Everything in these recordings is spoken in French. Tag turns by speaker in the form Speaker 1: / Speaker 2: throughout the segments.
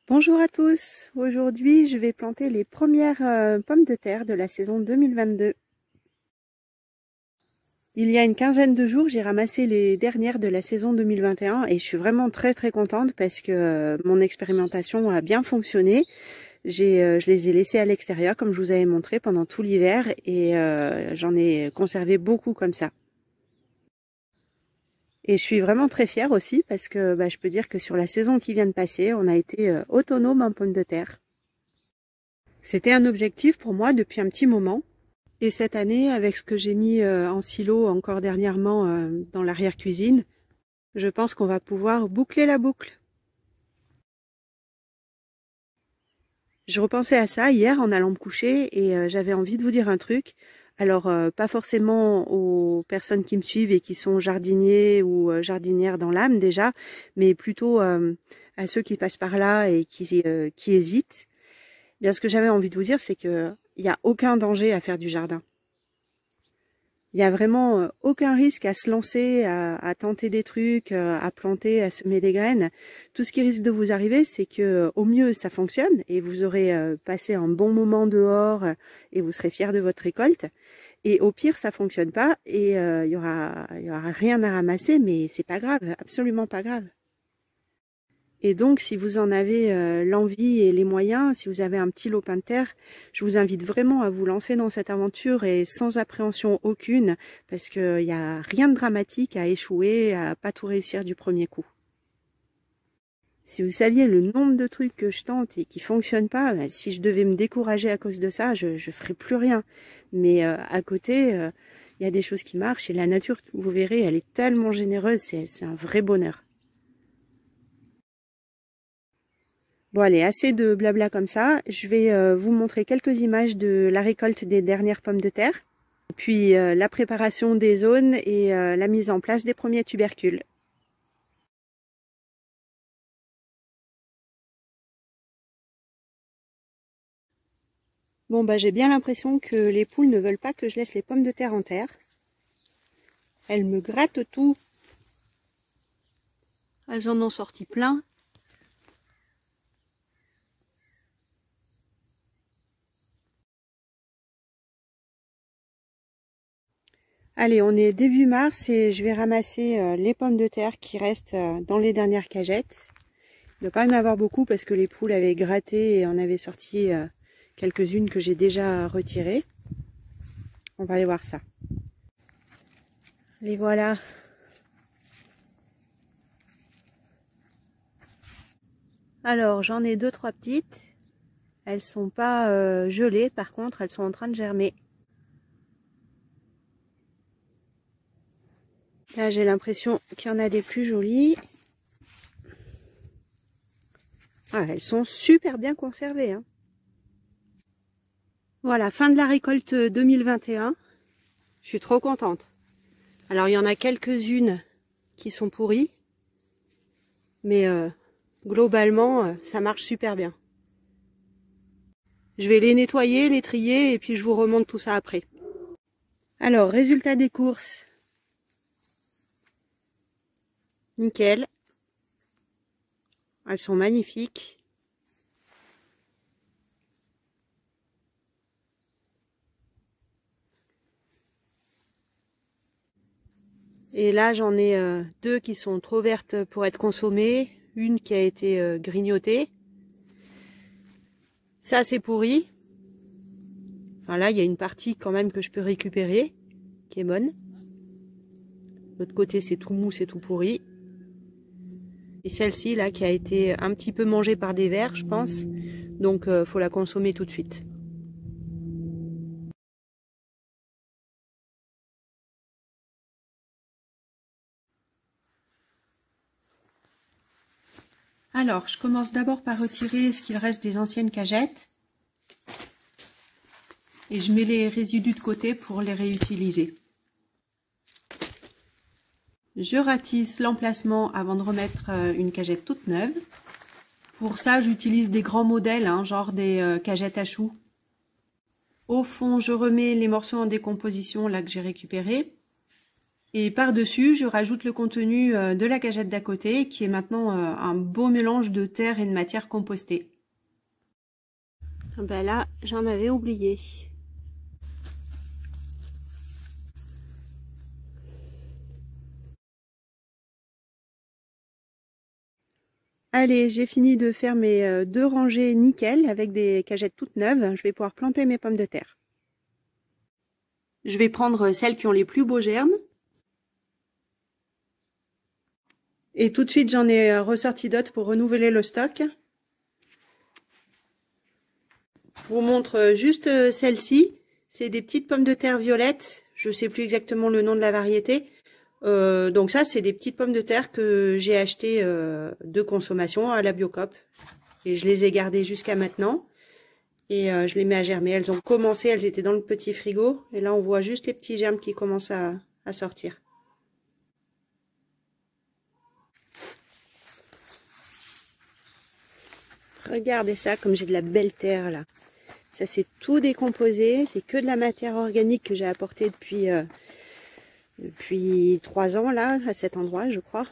Speaker 1: Bonjour à tous, aujourd'hui je vais planter les premières pommes de terre de la saison 2022. Il y a une quinzaine de jours, j'ai ramassé les dernières de la saison 2021 et je suis vraiment très contente parce que mon expérimentation a bien fonctionné. Je les ai laissées à l'extérieur comme je vous avais montré pendant tout l'hiver et j'en ai conservé beaucoup comme ça. Et je suis vraiment très fière aussi parce que je peux dire que sur la saison qui vient de passer, on a été autonome en pommes de terre. C'était un objectif pour moi depuis un petit moment. Et cette année, avec ce que j'ai mis en silo encore dernièrement dans l'arrière-cuisine, je pense qu'on va pouvoir boucler la boucle. Je repensais à ça hier en allant me coucher et j'avais envie de vous dire un truc. Alors, pas forcément aux personnes qui me suivent et qui sont jardiniers ou jardinières dans l'âme déjà, mais plutôt à ceux qui passent par là et qui hésitent. Bien, ce que j'avais envie de vous dire, c'est qu'il n'y a aucun danger à faire du jardin. Il n'y a vraiment aucun risque à se lancer, à tenter des trucs, à planter, à semer des graines. Tout ce qui risque de vous arriver, c'est que au mieux ça fonctionne et vous aurez passé un bon moment dehors et vous serez fiers de votre récolte. Et au pire, ça fonctionne pas et il y aura rien à ramasser, mais c'est pas grave, absolument pas grave. Et donc, si vous en avez l'envie et les moyens, si vous avez un petit lopin de terre, je vous invite vraiment à vous lancer dans cette aventure et sans appréhension aucune, parce qu'il n'y a rien de dramatique à échouer, à pas tout réussir du premier coup. Si vous saviez le nombre de trucs que je tente et qui fonctionnent pas, si je devais me décourager à cause de ça, je ferais plus rien. Mais à côté, il y a des choses qui marchent et la nature, vous verrez, elle est tellement généreuse, c'est un vrai bonheur. Bon allez, assez de blabla comme ça. Je vais vous montrer quelques images de la récolte des dernières pommes de terre, puis la préparation des zones et la mise en place des premiers tubercules. Bon j'ai bien l'impression que les poules ne veulent pas que je laisse les pommes de terre en terre. Elles me grattent tout. Elles en ont sorti plein. Allez, on est début mars et je vais ramasser les pommes de terre qui restent dans les dernières cagettes. Il ne doit pas y en avoir beaucoup parce que les poules avaient gratté et en avaient sorti quelques-unes que j'ai déjà retirées. On va aller voir ça. Les voilà. Alors, j'en ai 2-3 petites. Elles sont pas gelées, par contre, elles sont en train de germer. Là, j'ai l'impression qu'il y en a des plus jolies. Ah, elles sont super bien conservées, hein. Voilà, fin de la récolte 2021. Je suis trop contente. Alors, il y en a quelques-unes qui sont pourries. Mais globalement, ça marche super bien. Je vais les nettoyer, les trier et puis je vous remonte tout ça après. Alors, résultat des courses. Nickel. Elles sont magnifiques. Et là, j'en ai deux qui sont trop vertes pour être consommées. Une qui a été grignotée. Ça, c'est pourri. Enfin là, il y a une partie quand même que je peux récupérer, qui est bonne. L'autre côté, c'est tout mou, c'est tout pourri. Et celle-ci, là, qui a été un petit peu mangée par des vers, je pense. Donc, faut la consommer tout de suite. Alors, je commence d'abord par retirer ce qu'il reste des anciennes cagettes. Et je mets les résidus de côté pour les réutiliser. Je ratisse l'emplacement avant de remettre une cagette toute neuve. Pour ça, j'utilise des grands modèles, hein, genre des cagettes à choux. Au fond, je remets les morceaux en décomposition là que j'ai récupérés. Et par-dessus, je rajoute le contenu de la cagette d'à côté, qui est maintenant un beau mélange de terre et de matière compostée. Ben là, j'en avais oublié. Allez, j'ai fini de faire mes 2 rangées nickel avec des cagettes toutes neuves. Je vais pouvoir planter mes pommes de terre. Je vais prendre celles qui ont les plus beaux germes. Et tout de suite, j'en ai ressorti d'autres pour renouveler le stock. Je vous montre juste celle-ci. C'est des petites pommes de terre violettes. Je ne sais plus exactement le nom de la variété. Donc ça, c'est des petites pommes de terre que j'ai achetées de consommation à la Biocoop. Et je les ai gardées jusqu'à maintenant. Et je les mets à germer. Elles ont commencé, elles étaient dans le petit frigo. Et là, on voit juste les petits germes qui commencent à sortir. Regardez ça, comme j'ai de la belle terre là. Ça, c'est tout décomposé. C'est que de la matière organique que j'ai apportée depuis 3 ans là, à cet endroit, je crois.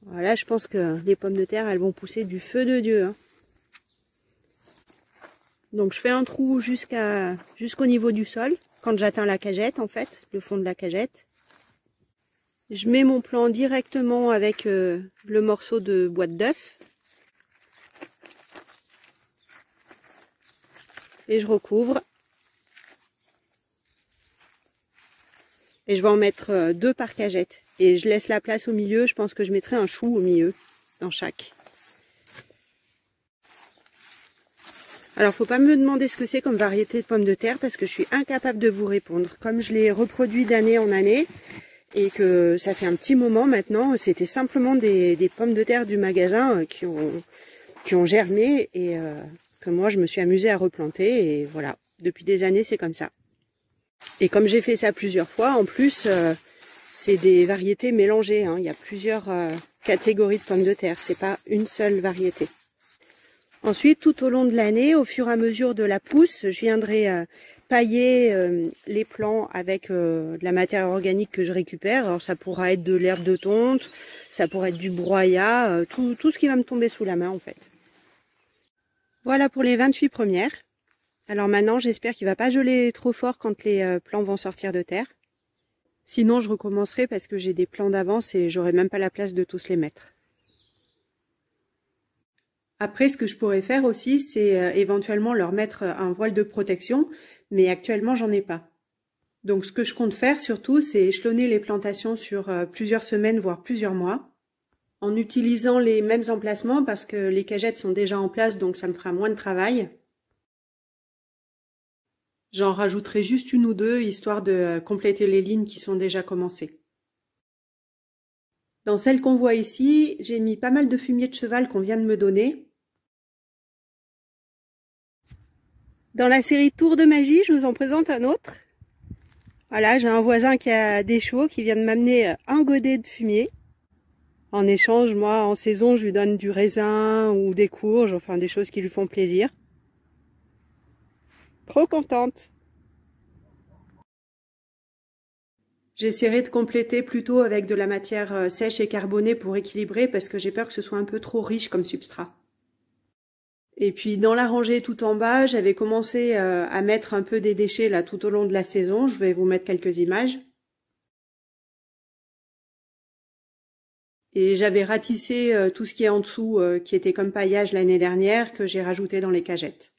Speaker 1: Voilà, je pense que les pommes de terre, elles vont pousser du feu de Dieu. Hein. Donc je fais un trou jusqu'au niveau du sol, quand j'atteins la cagette en fait, le fond de la cagette. Je mets mon plant directement avec le morceau de boîte d'œuf. Et je recouvre. Et je vais en mettre 2 par cagette. Et je laisse la place au milieu, je pense que je mettrai un chou au milieu, dans chaque. Alors, faut pas me demander ce que c'est comme variété de pommes de terre, parce que je suis incapable de vous répondre. Comme je les reproduis d'année en année, et que ça fait un petit moment maintenant, c'était simplement des pommes de terre du magasin qui ont germé, et que moi je me suis amusée à replanter, et voilà, depuis des années c'est comme ça. Et comme j'ai fait ça plusieurs fois, en plus, c'est des variétés mélangées. Hein. Il y a plusieurs catégories de pommes de terre. C'est pas une seule variété. Ensuite, tout au long de l'année, au fur et à mesure de la pousse, je viendrai pailler les plants avec de la matière organique que je récupère. Alors ça pourra être de l'herbe de tonte, ça pourrait être du broyat, tout ce qui va me tomber sous la main en fait. Voilà pour les 28 premières. Alors maintenant, j'espère qu'il ne va pas geler trop fort quand les plants vont sortir de terre. Sinon, je recommencerai parce que j'ai des plants d'avance et j'aurai même pas la place de tous les mettre. Après, ce que je pourrais faire aussi, c'est éventuellement leur mettre un voile de protection, mais actuellement, j'en ai pas. Donc, ce que je compte faire surtout, c'est échelonner les plantations sur plusieurs semaines, voire plusieurs mois, en utilisant les mêmes emplacements parce que les cagettes sont déjà en place, donc ça me fera moins de travail. J'en rajouterai juste 1 ou 2, histoire de compléter les lignes qui sont déjà commencées. Dans celle qu'on voit ici, j'ai mis pas mal de fumier de cheval qu'on vient de me donner. Dans la série Tour de magie, je vous en présente un autre. Voilà, j'ai un voisin qui a des chevaux qui vient de m'amener un godet de fumier. En échange, moi, en saison, je lui donne du raisin ou des courges, enfin des choses qui lui font plaisir. Trop contente. J'essaierai de compléter plutôt avec de la matière sèche et carbonée pour équilibrer parce que j'ai peur que ce soit un peu trop riche comme substrat. Et puis dans la rangée tout en bas, j'avais commencé à mettre un peu des déchets là tout au long de la saison. Je vais vous mettre quelques images. Et j'avais ratissé tout ce qui est en dessous qui était comme paillage l'année dernière que j'ai rajouté dans les cagettes.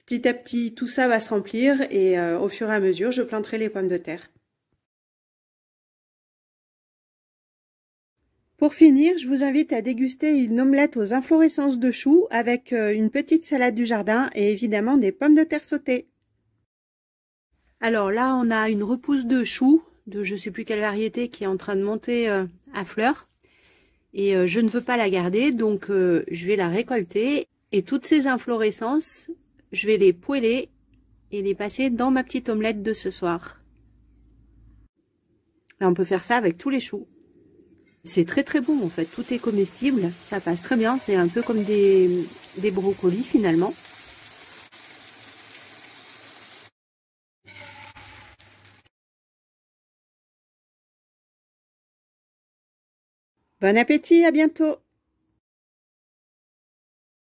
Speaker 1: Petit à petit, tout ça va se remplir et au fur et à mesure, je planterai les pommes de terre. Pour finir, je vous invite à déguster une omelette aux inflorescences de choux avec une petite salade du jardin et évidemment des pommes de terre sautées. Alors là, on a une repousse de choux, de je ne sais plus quelle variété, qui est en train de monter à fleurs. Et je ne veux pas la garder, donc je vais la récolter. Et toutes ces inflorescences, je vais les poêler et les passer dans ma petite omelette de ce soir. Et on peut faire ça avec tous les choux. C'est très très bon en fait, tout est comestible, ça passe très bien, c'est un peu comme des brocolis finalement. Bon appétit, à bientôt!